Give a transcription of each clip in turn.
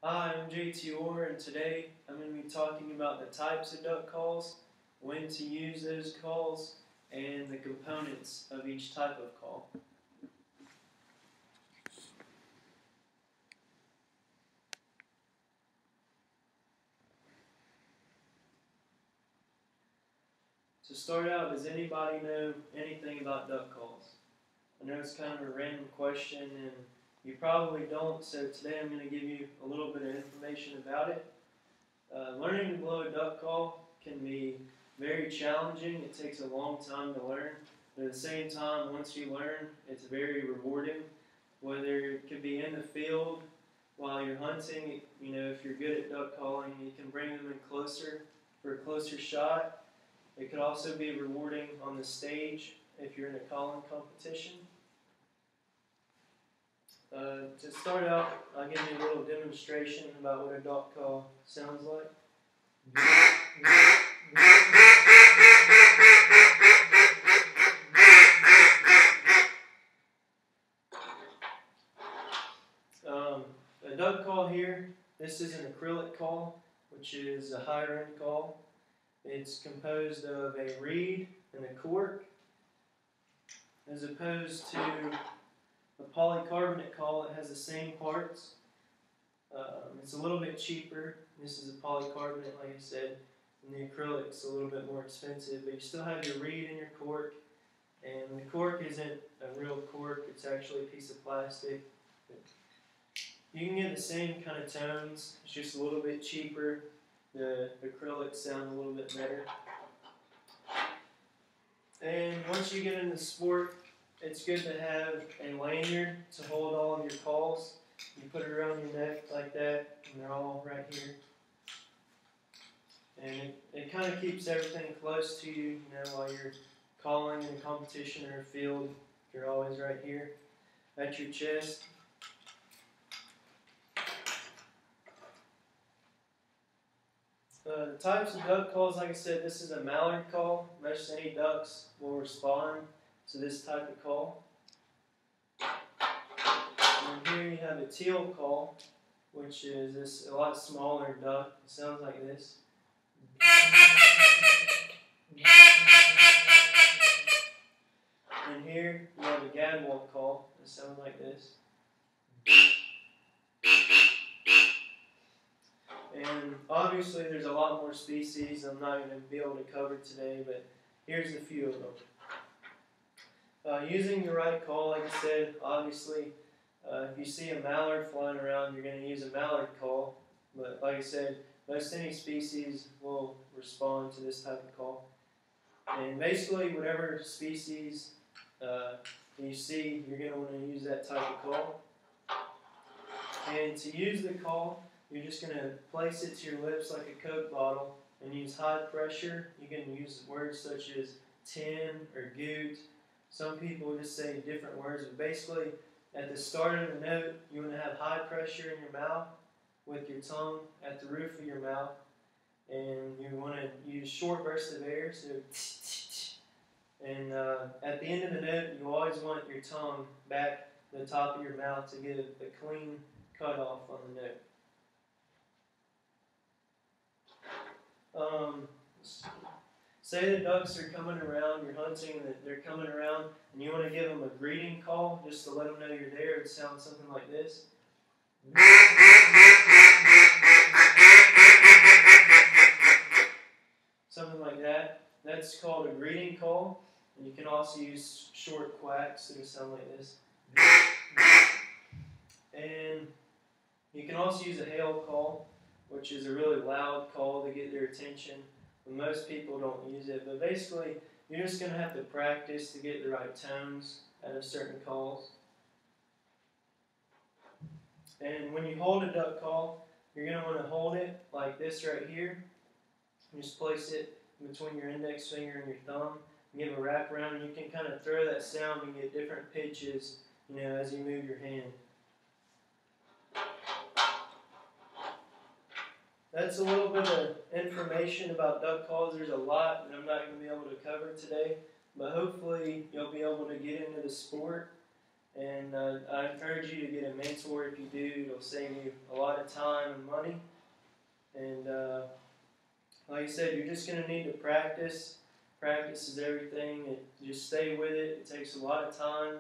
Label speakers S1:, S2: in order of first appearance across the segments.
S1: Hi, I'm JT Orr, and today I'm going to be talking about the types of duck calls, when to use those calls, and the components of each type of call. To start out, does anybody know anything about duck calls? I know it's kind of a random question, and you probably don't, so today I'm going to give you a little bit of information about it. Learning to blow a duck call can be very challenging. It takes a long time to learn, but at the same time, once you learn, it's very rewarding. Whether it could be in the field while you're hunting, if you're good at duck calling, you can bring them in closer for a closer shot. It could also be rewarding on the stage if you're in a calling competition. To start out, I'll give you a little demonstration about what a duck call sounds like. A duck call here, this is an acrylic call, which is a higher end call. It's composed of a reed and a cork, as opposed to a polycarbonate call. It has the same parts. It's a little bit cheaper. This is a polycarbonate, like I said, and the acrylic's a little bit more expensive, but you still have your reed and your cork, and the cork isn't a real cork, it's actually a piece of plastic. You can get the same kind of tones, it's just a little bit cheaper. The acrylics sound a little bit better. And once you get into sport, it's good to have a lanyard to hold all of your calls. You put it around your neck like that, and they're all right here. And it kind of keeps everything close to you, while you're calling in a competition or a field. You're always right here at your chest. The types of duck calls, like I said, this is a mallard call. Most any ducks will respond to this type of call. And here you have a teal call, which is a lot smaller duck. It sounds like this. And here you have a gadwall call. It sounds like this. And obviously there's a lot more species I'm not going to be able to cover today, but here's a few of them. Using the right call, like I said, obviously if you see a mallard flying around, you're going to use a mallard call. But like I said, most any species will respond to this type of call. And basically whatever species you see, you're going to want to use that type of call. And to use the call, you're just going to place it to your lips like a Coke bottle and use high pressure. You can use words such as tin or goot. Some people just say different words, but basically at the start of the note, you want to have high pressure in your mouth with your tongue at the roof of your mouth. And you want to use short bursts of air, so and at the end of the note, you always want your tongue back to the top of your mouth to get a clean cutoff on the note. Say the ducks are coming around, you're hunting, and they're coming around, and you want to give them a greeting call just to let them know you're there. It sounds something like this. Something like that. That's called a greeting call. And you can also use short quacks that sound like this. And you can also use a hail call, which is a really loud call to get their attention. But most people don't use it. But basically, you're just going to have to practice to get the right tones out of certain calls. And when you hold a duck call, you're going to want to hold it like this right here. You just place it between your index finger and your thumb. And give a wrap around, and you can kind of throw that sound and get different pitches, as you move your hand. That's a little bit of information about duck calls. There's a lot that I'm not going to be able to cover today, but hopefully you'll be able to get into the sport And I encourage you to get a mentor if you do. It'll save you a lot of time and money. And like I said, you're just going to need to practice. Practice is everything. Just stay with it. It takes a lot of time.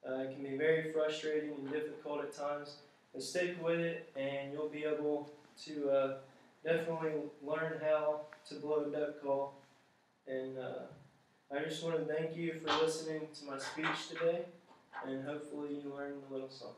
S1: It can be very frustrating and difficult at times. But stick with it, and you'll be able to definitely learn how to blow a duck call. And I just want to thank you for listening to my speech today, and hopefully you learned a little something.